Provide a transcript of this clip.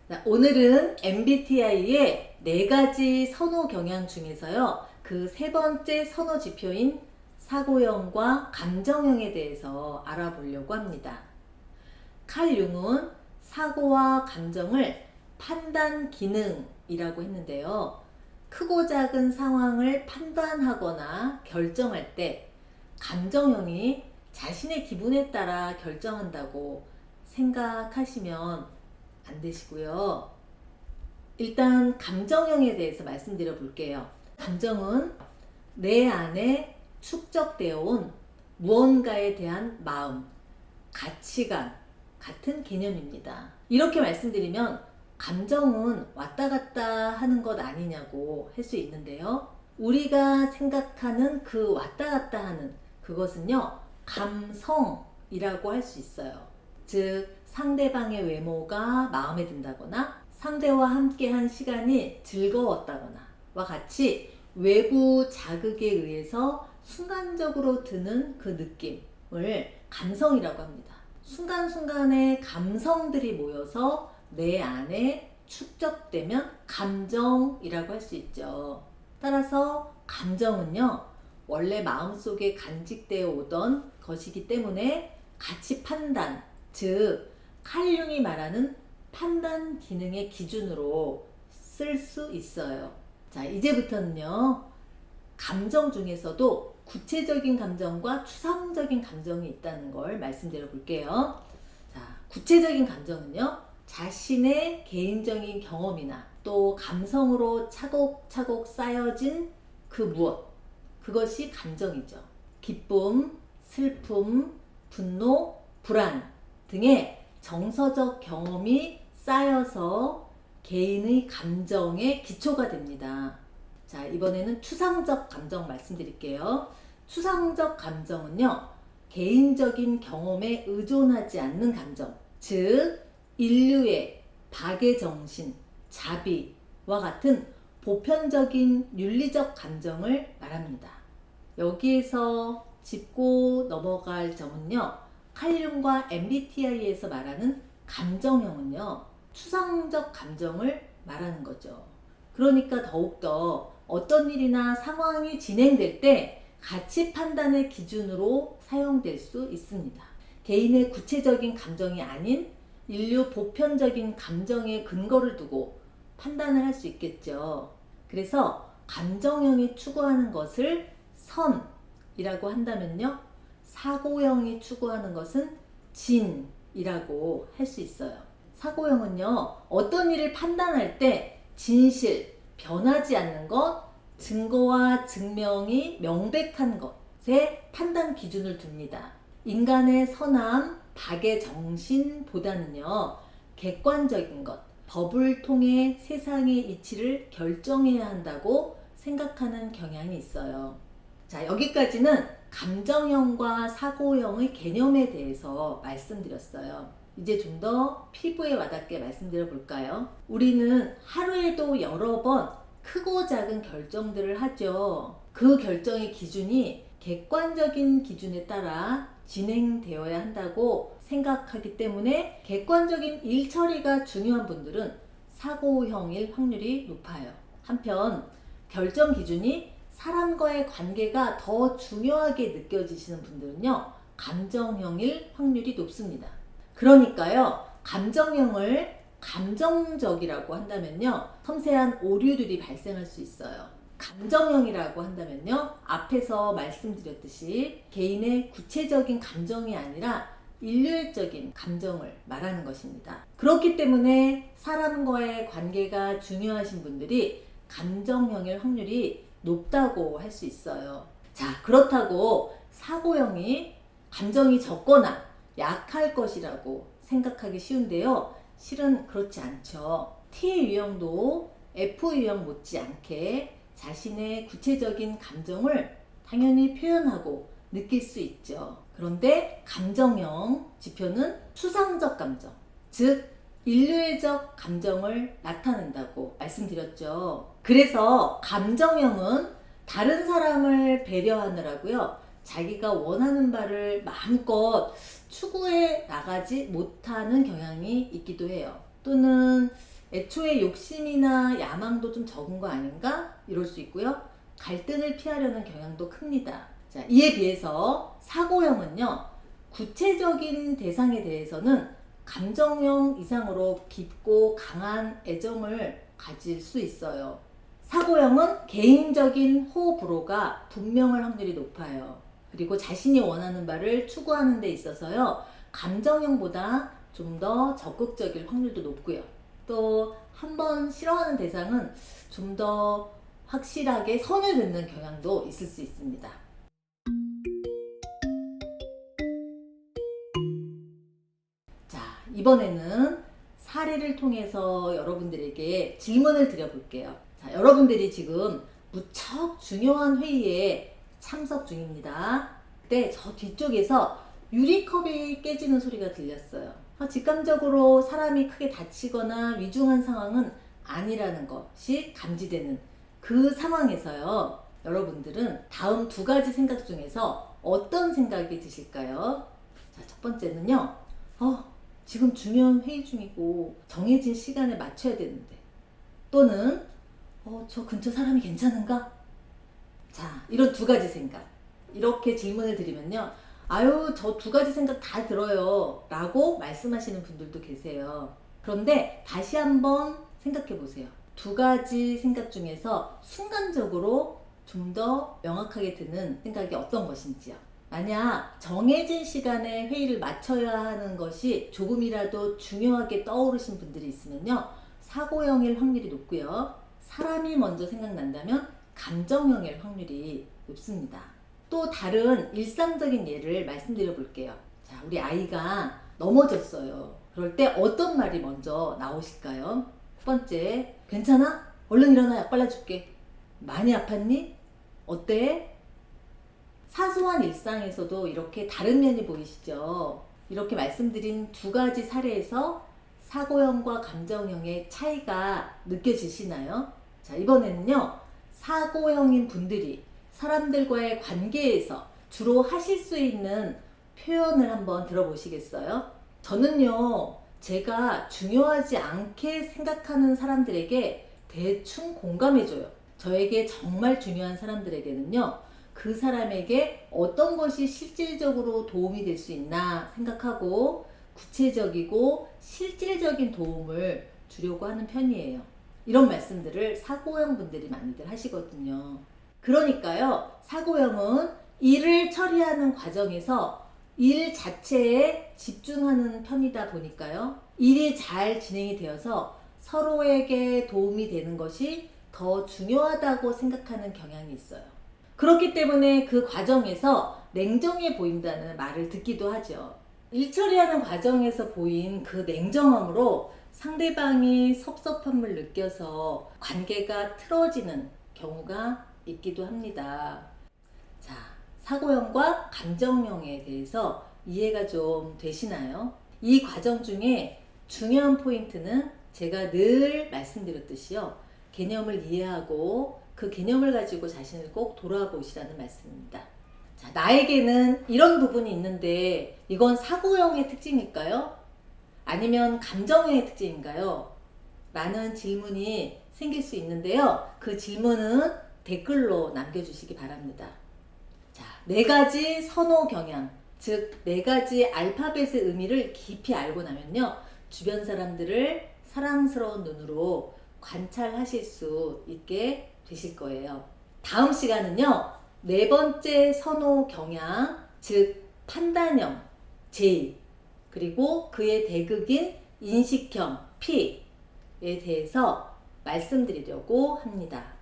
자, 오늘은 MBTI의 4가지 선호 경향 중에서요. 그 세 번째 선호 지표인 사고형과 감정형에 대해서 알아보려고 합니다. 칼 융은 사고와 감정을 판단 기능이라고 했는데요. 크고 작은 상황을 판단하거나 결정할 때 감정형이 자신의 기분에 따라 결정한다고 생각하시면 안 되시고요. 일단 감정형에 대해서 말씀드려 볼게요. 감정은 내 안에 축적되어 온 무언가에 대한 마음, 가치관 같은 개념입니다. 이렇게 말씀드리면 감정은 왔다 갔다 하는 것 아니냐고 할 수 있는데요. 우리가 생각하는 그 왔다 갔다 하는 그것은요, 감성이라고 할 수 있어요. 즉, 상대방의 외모가 마음에 든다거나 상대와 함께한 시간이 즐거웠다거나 와 같이 외부 자극에 의해서 순간적으로 드는 그 느낌을 감성이라고 합니다. 순간순간의 감성들이 모여서 내 안에 축적되면 감정이라고 할 수 있죠. 따라서 감정은요, 원래 마음속에 간직되어 오던 것이기 때문에 가치 판단, 즉 칼 융이 말하는 판단 기능의 기준으로 쓸 수 있어요. 자, 이제부터는요, 감정 중에서도 구체적인 감정과 추상적인 감정이 있다는 걸 말씀드려 볼게요. 자, 구체적인 감정은요, 자신의 개인적인 경험이나 또 감성으로 차곡차곡 쌓여진 그 무엇, 그것이 감정이죠. 기쁨, 슬픔, 분노, 불안 등의 정서적 경험이 쌓여서 개인의 감정의 기초가 됩니다. 자, 이번에는 추상적 감정 말씀드릴게요. 추상적 감정은요, 개인적인 경험에 의존하지 않는 감정, 즉 인류의 박애정신, 자비와 같은 보편적인 윤리적 감정을 말합니다. 여기에서 짚고 넘어갈 점은요, 칼 융과 MBTI에서 말하는 감정형은요, 추상적 감정을 말하는 거죠. 그러니까 더욱더 어떤 일이나 상황이 진행될 때 가치 판단의 기준으로 사용될 수 있습니다. 개인의 구체적인 감정이 아닌 인류 보편적인 감정에 근거를 두고 판단을 할 수 있겠죠. 그래서 감정형이 추구하는 것을 선이라고 한다면요, 사고형이 추구하는 것은 진이라고 할 수 있어요. 사고형은요, 어떤 일을 판단할 때 진실, 변하지 않는 것, 증거와 증명이 명백한 것에 판단 기준을 둡니다. 인간의 선함, 박의 정신보다는요, 객관적인 것, 법을 통해 세상의 이치를 결정해야 한다고 생각하는 경향이 있어요. 자, 여기까지는 감정형과 사고형의 개념에 대해서 말씀드렸어요. 이제 좀 더 피부에 와닿게 말씀드려 볼까요? 우리는 하루에도 여러 번 크고 작은 결정들을 하죠. 그 결정의 기준이 객관적인 기준에 따라 진행되어야 한다고 생각하기 때문에 객관적인 일 처리가 중요한 분들은 사고형일 확률이 높아요. 한편 결정 기준이 사람과의 관계가 더 중요하게 느껴지시는 분들은요, 감정형일 확률이 높습니다. 그러니까요, 감정형을 감정적이라고 한다면요, 섬세한 오류들이 발생할 수 있어요. 감정형이라고 한다면요, 앞에서 말씀드렸듯이 개인의 구체적인 감정이 아니라 일률적인 감정을 말하는 것입니다. 그렇기 때문에 사람과의 관계가 중요하신 분들이 감정형일 확률이 높다고 할 수 있어요. 자, 그렇다고 사고형이 감정이 적거나 약할 것이라고 생각하기 쉬운데요, 실은 그렇지 않죠. T 유형도 F 유형 못지않게 자신의 구체적인 감정을 당연히 표현하고 느낄 수 있죠. 그런데 감정형 지표는 추상적 감정, 즉 인류애적 감정을 나타낸다고 말씀드렸죠. 그래서 감정형은 다른 사람을 배려하느라고요, 자기가 원하는 바를 마음껏 추구해 나가지 못하는 경향이 있기도 해요. 또는 애초에 욕심이나 야망도 좀 적은 거 아닌가? 이럴 수 있고요. 갈등을 피하려는 경향도 큽니다. 자, 이에 비해서 사고형은요, 구체적인 대상에 대해서는 감정형 이상으로 깊고 강한 애정을 가질 수 있어요. 사고형은 개인적인 호불호가 분명할 확률이 높아요. 그리고 자신이 원하는 바를 추구하는 데 있어서요, 감정형보다 좀 더 적극적일 확률도 높고요. 또 한 번 싫어하는 대상은 좀 더 확실하게 선을 긋는 경향도 있을 수 있습니다. 자, 이번에는 사례를 통해서 여러분들에게 질문을 드려볼게요. 자, 여러분들이 지금 무척 중요한 회의에 참석 중입니다. 그때 저 뒤쪽에서 유리컵이 깨지는 소리가 들렸어요. 직감적으로 사람이 크게 다치거나 위중한 상황은 아니라는 것이 감지되는 그 상황에서요, 여러분들은 다음 두 가지 생각 중에서 어떤 생각이 드실까요? 자, 첫 번째는요, 지금 중요한 회의 중이고 정해진 시간에 맞춰야 되는데, 또는 저 근처 사람이 괜찮은가? 자, 이런 두 가지 생각. 이렇게 질문을 드리면요, 아유, 저 두 가지 생각 다 들어요 라고 말씀하시는 분들도 계세요. 그런데 다시 한번 생각해 보세요. 두 가지 생각 중에서 순간적으로 좀 더 명확하게 드는 생각이 어떤 것인지요. 만약 정해진 시간에 회의를 마쳐야 하는 것이 조금이라도 중요하게 떠오르신 분들이 있으면요, 사고형일 확률이 높고요. 사람이 먼저 생각난다면 감정형일 확률이 높습니다. 또 다른 일상적인 예를 말씀드려 볼게요. 자, 우리 아이가 넘어졌어요. 그럴 때 어떤 말이 먼저 나오실까요? 첫 번째, 괜찮아? 얼른 일어나, 약 발라줄게. 많이 아팠니? 어때? 사소한 일상에서도 이렇게 다른 면이 보이시죠? 이렇게 말씀드린 두 가지 사례에서 사고형과 감정형의 차이가 느껴지시나요? 자, 이번에는요, 사고형인 분들이 사람들과의 관계에서 주로 하실 수 있는 표현을 한번 들어보시겠어요? 저는요, 제가 중요하지 않게 생각하는 사람들에게 대충 공감해줘요. 저에게 정말 중요한 사람들에게는요, 그 사람에게 어떤 것이 실질적으로 도움이 될 수 있나 생각하고 구체적이고 실질적인 도움을 주려고 하는 편이에요. 이런 말씀들을 사고형 분들이 많이들 하시거든요. 그러니까요, 사고형은 일을 처리하는 과정에서 일 자체에 집중하는 편이다 보니까요, 일이 잘 진행이 되어서 서로에게 도움이 되는 것이 더 중요하다고 생각하는 경향이 있어요. 그렇기 때문에 그 과정에서 냉정해 보인다는 말을 듣기도 하죠. 일 처리하는 과정에서 보인 그 냉정함으로 상대방이 섭섭함을 느껴서 관계가 틀어지는 경우가 있기도 합니다. 자, 사고형과 감정형에 대해서 이해가 좀 되시나요? 이 과정 중에 중요한 포인트는 제가 늘 말씀드렸듯이요, 개념을 이해하고 그 개념을 가지고 자신을 꼭 돌아보시라는 말씀입니다. 자, 나에게는 이런 부분이 있는데 이건 사고형의 특징일까요? 아니면 감정형의 특징인가요? 라는 질문이 생길 수 있는데요. 그 질문은 댓글로 남겨주시기 바랍니다. 자, 네 가지 선호 경향, 즉 네 가지 알파벳의 의미를 깊이 알고 나면요, 주변 사람들을 사랑스러운 눈으로 관찰하실 수 있게 되실 거예요. 다음 시간은요, 네 번째 선호 경향, 즉 판단형 J, 그리고 그의 대극인 인식형 P에 대해서 말씀드리려고 합니다.